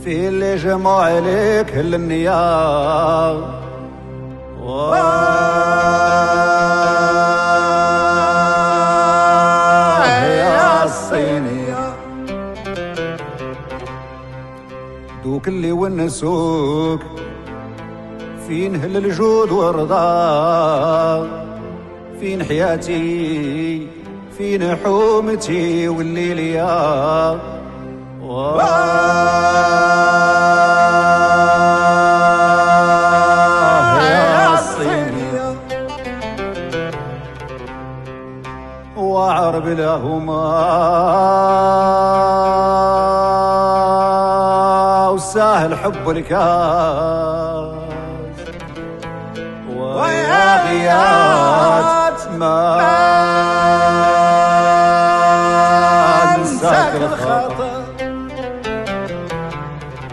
في اللي جمع عليك النيار يا الصينية دوك اللي ونسوك فين هل الجود والرضا، فين حياتي فين حومتي والليل يا الصينية وعرب لهما وسهل حب الكاس ويا غيات ما انساك الخطأ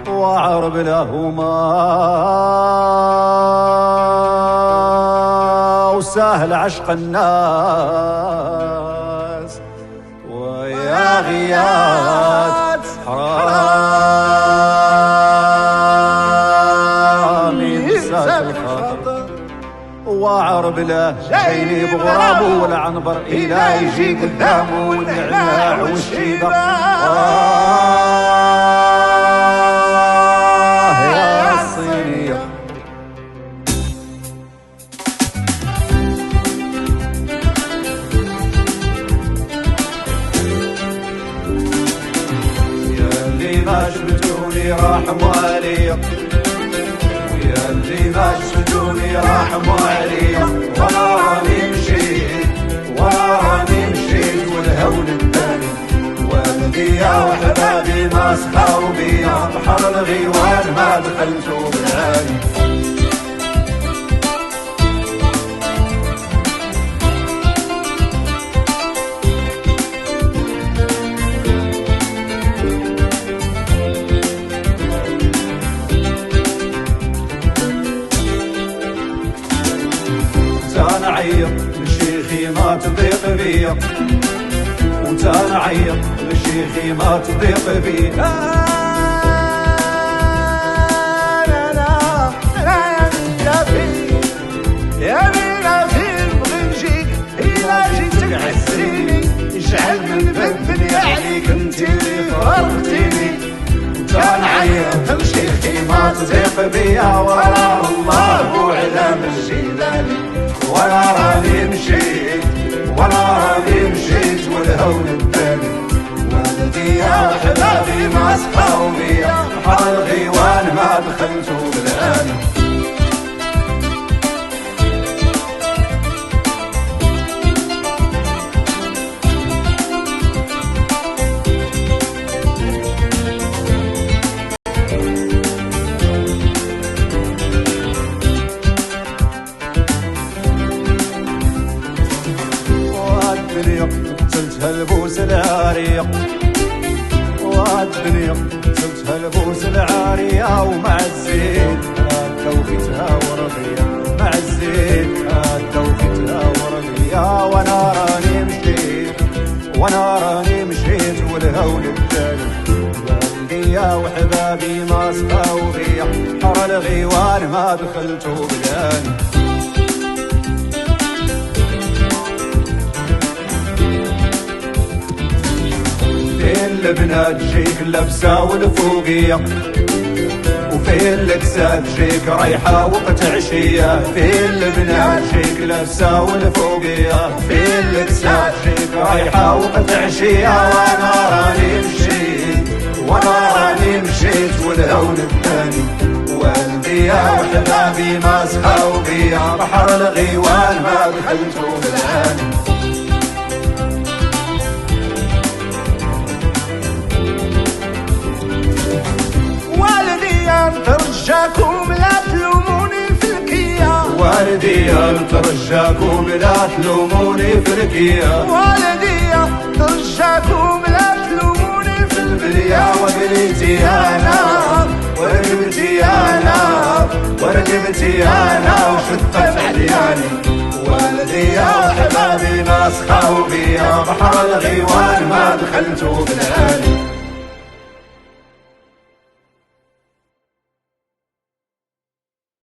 وعرب لهما وسهل عشق الناس ويا غيات حرام ينساك الخطأ وعرب له جايني بغرابه والعنبر إلا يجي قدامه والنعناع والشيبة يا الصينية يا اللي ما شفتوني رحموا عليا ويا اللي ما شفتوني رحموا عليا وانا راني مشيت والهون الثاني والدي يا وحبابي ما سخاو بيا بحر الغيوان ما دخلتو بالعالي وتانا عيط لشيخي ما تضيق بيا وتانا عيط لشيخي ما تضيق بيا يا بناتي نبغي نجيك إلا جيتك عسيني اجعل من الدنيا عليك انتي اللي فرقتيني وتانا عيط لشيخي ما تضيق بيا وراه الله وعلام الجيلاني وانا راني مشيت والهون الثاني والدي يا وحبابي ما سخاو بيا بحر الغيوان ما دخلتو بالعالي قتلتها البوس العارية والدنيا قتلتها البوس العارية ومع الزين دوفتها ورضية مع الزين دوفتها ورضية وانا راني مشيت والهول الثاني والدي يا وحبابي ما سخاو بيا حر الغيوان ما دخلتو بالعالي البنات جيك لابسة والفوقية وفي الكساد جيك رايحة وقت عشية في البنات جيك لابسة والفوقية في الكساد جيك رايحة وقت عشية وانا راني مشيت والهون الثاني والدي يا وحبابي ما سخاو بيا بحر الغيوان ما دخلتو بالعالي ترجاكم لا تلوموني في الكيا والدي ترجاكم لا تلوموني في الكيا والدي ترجاكم لا تلوموني في البليا وبليتي انا وركبتي انا جبتي انا وشفت عدياني والدي يا حبابي ناس خاوبي يا بحر الغيوان ما دخلتوا بالعالي